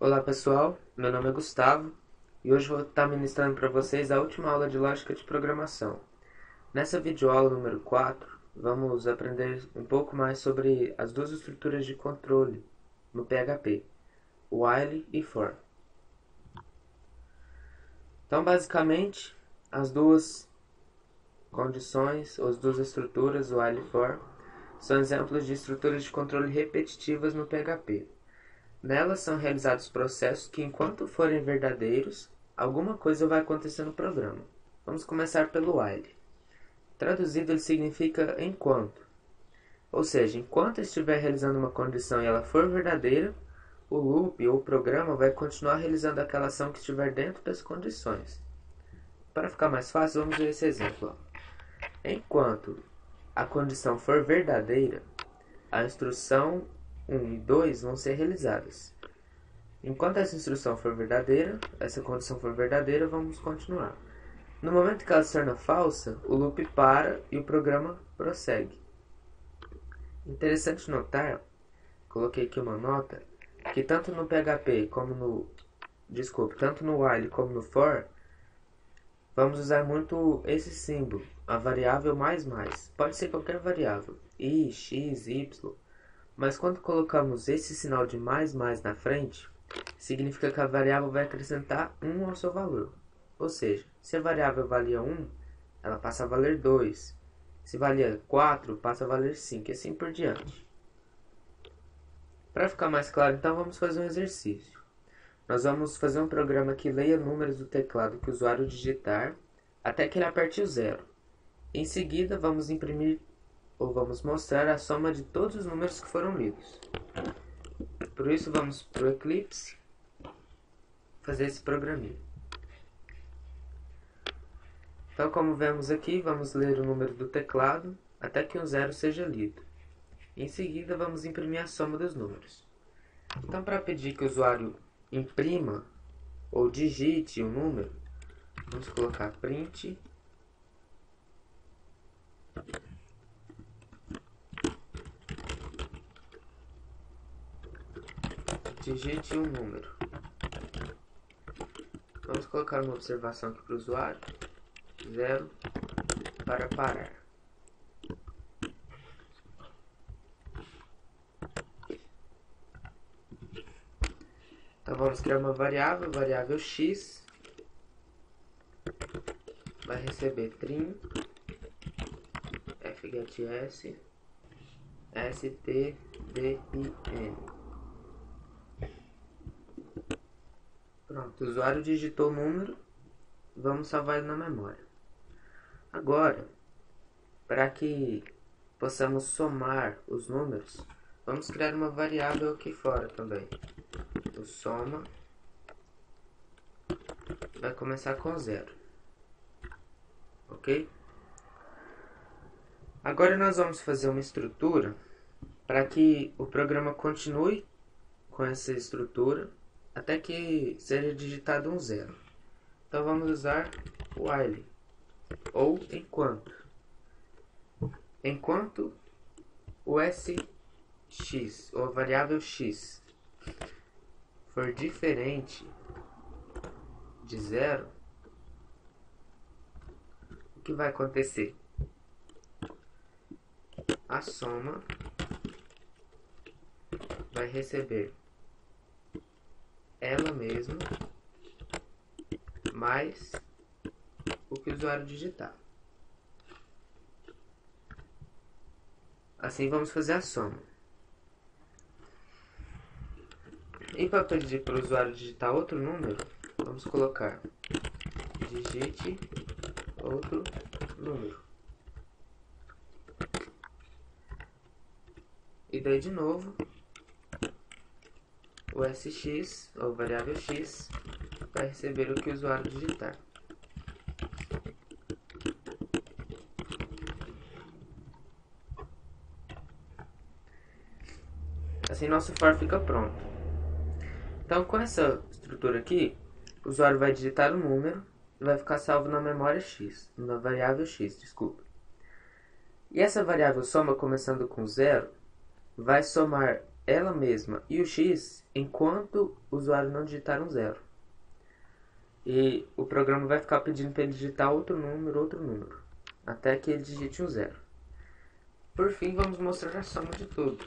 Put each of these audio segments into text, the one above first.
Olá pessoal, meu nome é Gustavo e hoje vou estar ministrando para vocês a última aula de lógica de programação. Nessa videoaula número 4, vamos aprender um pouco mais sobre as duas estruturas de controle no PHP, while e for. Então, basicamente, as duas condições, ou as duas estruturas, while e for, são exemplos de estruturas de controle repetitivas no PHP. Nelas são realizados processos que, enquanto forem verdadeiros, alguma coisa vai acontecer no programa. Vamos começar pelo while. Traduzido, ele significa enquanto. Ou seja, enquanto estiver realizando uma condição e ela for verdadeira, o loop ou o programa vai continuar realizando aquela ação que estiver dentro das condições. Para ficar mais fácil, vamos ver esse exemplo. Enquanto a condição for verdadeira, a instrução 1 e 2 vão ser realizadas. Enquanto essa instrução for verdadeira, essa condição for verdadeira, vamos continuar. No momento que ela se torna falsa, o loop para e o programa prossegue. Interessante notar, coloquei aqui uma nota, que tanto no PHP como tanto no while como no for, vamos usar muito esse símbolo, a variável mais. Pode ser qualquer variável, i, x, y, mas quando colocamos esse sinal de mais na frente, significa que a variável vai acrescentar 1 ao seu valor. Ou seja, se a variável valia 1, ela passa a valer 2. Se valia 4, passa a valer 5 e assim por diante. Para ficar mais claro, então, vamos fazer um exercício. Nós vamos fazer um programa que leia números do teclado que o usuário digitar até que ele aperte o 0. Em seguida, vamos imprimir ou vamos mostrar a soma de todos os números que foram lidos. Por isso, vamos para o Eclipse fazer esse programinha. Então, como vemos aqui, vamos ler o número do teclado até que um 0 seja lido. Em seguida, vamos imprimir a soma dos números. Então, para pedir que o usuário imprima ou digite um número, vamos colocar print digite um número. Vamos colocar uma observação aqui para o usuário. 0 para parar. Então vamos criar uma variável x vai receber trim fgets stdin. Pronto, o usuário digitou o número, vamos salvar ele na memória. Agora, para que possamos somar os números, vamos criar uma variável aqui fora também. O soma vai começar com 0. Ok? Agora nós vamos fazer uma estrutura para que o programa continue com essa estrutura até que seja digitado um 0. Então vamos usar while ou enquanto. Enquanto o sx, ou a variável x, for diferente de 0, o que vai acontecer? A soma vai receber ela mesma mais o que o usuário digitar. Assim vamos fazer a soma. E para pedir para o usuário digitar outro número, vamos colocar digite outro número. E daí de novo, o sx, ou variável x, vai receber o que o usuário digitar. Assim nosso for fica pronto. Então, com essa estrutura aqui, o usuário vai digitar o número e vai ficar salvo na memória x, na variável x, desculpa. E essa variável soma, começando com 0, vai somar ela mesma e o x enquanto o usuário não digitar um 0. E o programa vai ficar pedindo para ele digitar outro número, até que ele digite um 0. Por fim, vamos mostrar a soma de tudo.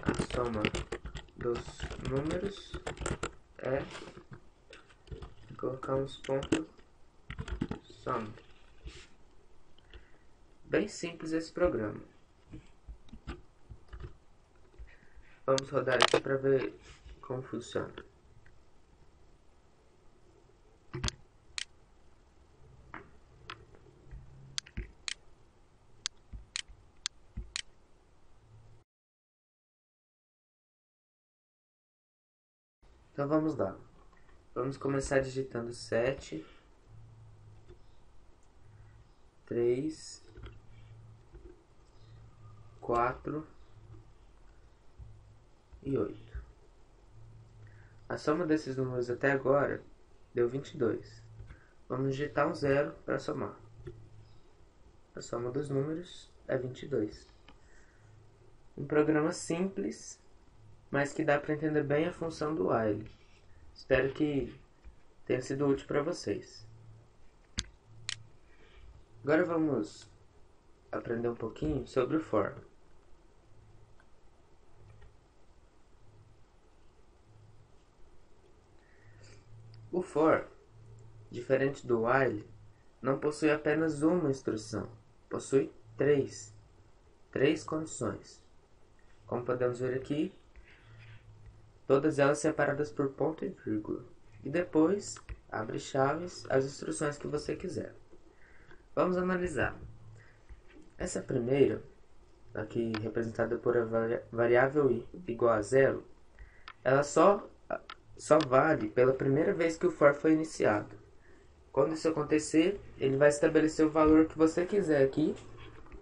A soma dos números é, colocamos ponto sum. Bem simples esse programa. Vamos rodar aqui para ver como funciona. Então vamos lá. Vamos começar digitando 7, 3, 4 e 8. A soma desses números até agora deu 22. Vamos digitar um 0 para somar. A soma dos números é 22. Um programa simples, mas que dá para entender bem a função do while. Espero que tenha sido útil para vocês. Agora vamos aprender um pouquinho sobre o for. O for, diferente do while, não possui apenas uma instrução, possui três condições. Como podemos ver aqui, todas elas separadas por ponto e vírgula. E depois, abre chaves, as instruções que você quiser. Vamos analisar. Essa primeira, aqui representada por a variável i igual a 0, ela só vale pela primeira vez que o for foi iniciado. Quando isso acontecer, ele vai estabelecer o valor que você quiser aqui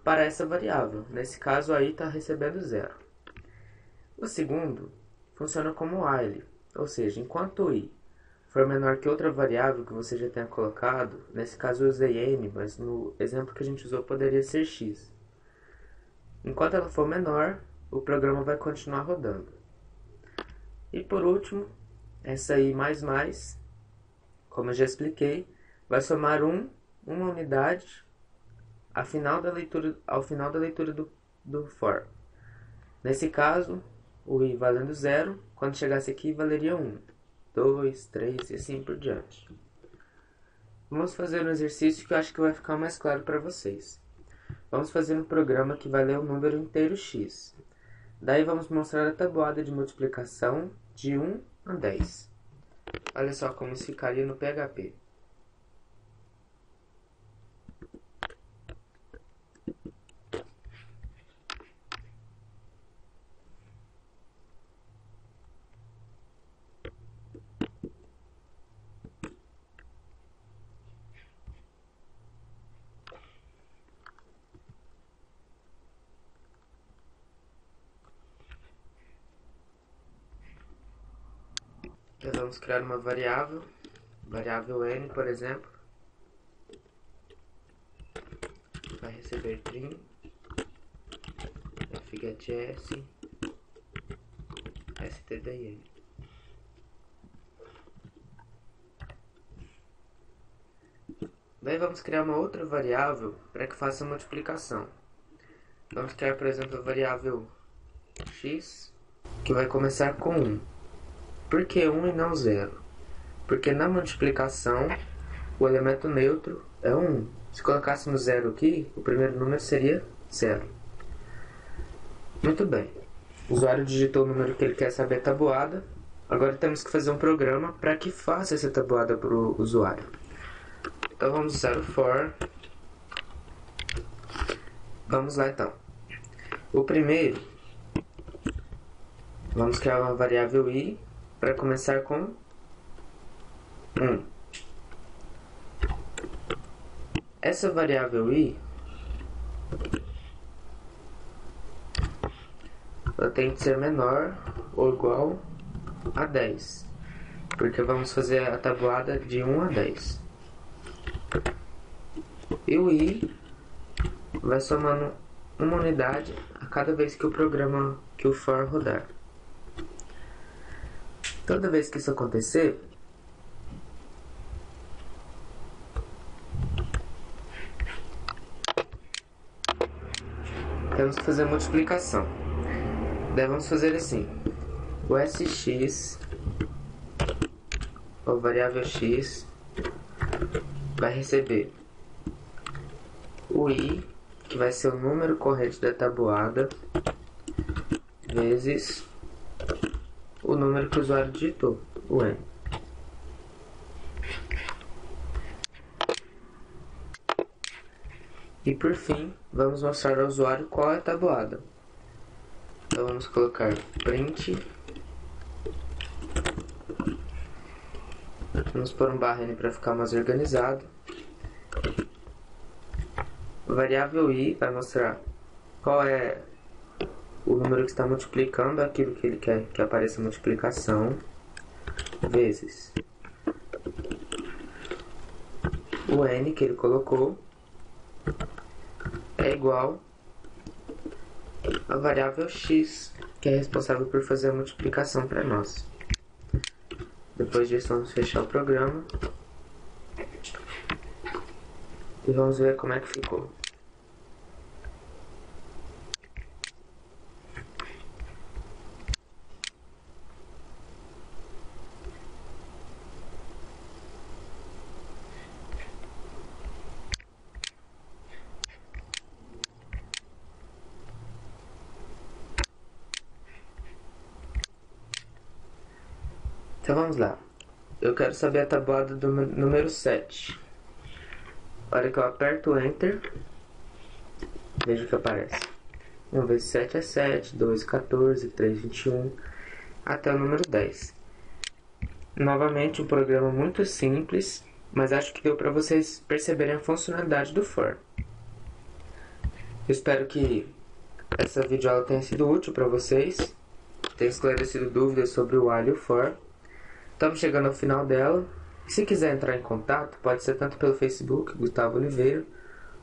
para essa variável. Nesse caso, a i está recebendo 0. O segundo funciona como while, ou seja, enquanto i for menor que outra variável que você já tenha colocado, nesse caso eu usei n, mas no exemplo que a gente usou poderia ser x. Enquanto ela for menor, o programa vai continuar rodando. E por último, essa i++, como eu já expliquei, vai somar uma unidade ao final da leitura do for. Nesse caso, o i valendo 0, quando chegasse aqui valeria 1, 2, 3 e assim por diante. Vamos fazer um exercício que eu acho que vai ficar mais claro para vocês. Vamos fazer um programa que vai ler o número inteiro x. Daí vamos mostrar a tabuada de multiplicação de 1 a 10. Olha só como isso ficaria no PHP. Nós vamos criar uma variável n, por exemplo, vai receber trim, fgetS, stdin. Daí vamos criar uma outra variável para que faça a multiplicação. Vamos criar, por exemplo, a variável x, que vai começar com 1. Por que 1 e não 0? Porque na multiplicação, o elemento neutro é 1. Se colocássemos 0 aqui, o primeiro número seria 0. Muito bem. O usuário digitou o número que ele quer saber tabuada. Agora temos que fazer um programa para que faça essa tabuada para o usuário. Então vamos usar o for. Vamos lá então. O primeiro, vamos criar uma variável i para começar com 1. Essa variável i, ela tem que ser menor ou igual a 10, porque vamos fazer a tabuada de 1 a 10. E o i vai somando uma unidade a cada vez que o for rodar. Toda vez que isso acontecer, temos que fazer a multiplicação. Daí vamos fazer assim: o SX, a variável x, vai receber o i, que vai ser o número corrente da tabuada, vezes o número que o usuário digitou, o n. E por fim, vamos mostrar ao usuário qual é a tabuada. Então vamos colocar print. Vamos pôr um barra n para ficar mais organizado. A variável i vai mostrar qual é o número que está multiplicando aquilo que ele quer que apareça a multiplicação, vezes o n que ele colocou, é igual a variável x, que é responsável por fazer a multiplicação para nós. Depois disso, vamos fechar o programa e vamos ver como é que ficou. Então vamos lá. Eu quero saber a tabuada do número 7. A hora que eu aperto Enter, veja o que aparece. 1 vezes 7 é 7, 2, 14, 3, 21, até o número 10. Novamente, um programa muito simples, mas acho que deu para vocês perceberem a funcionalidade do for. Eu espero que essa videoaula tenha sido útil para vocês, tenha esclarecido dúvidas sobre o while e o for. Estamos chegando ao final dela. Se quiser entrar em contato, pode ser tanto pelo Facebook, Gustavo Oliveira,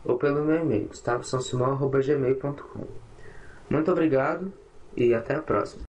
ou pelo meu e-mail, gustavosansimão@gmail.com. Muito obrigado e até a próxima.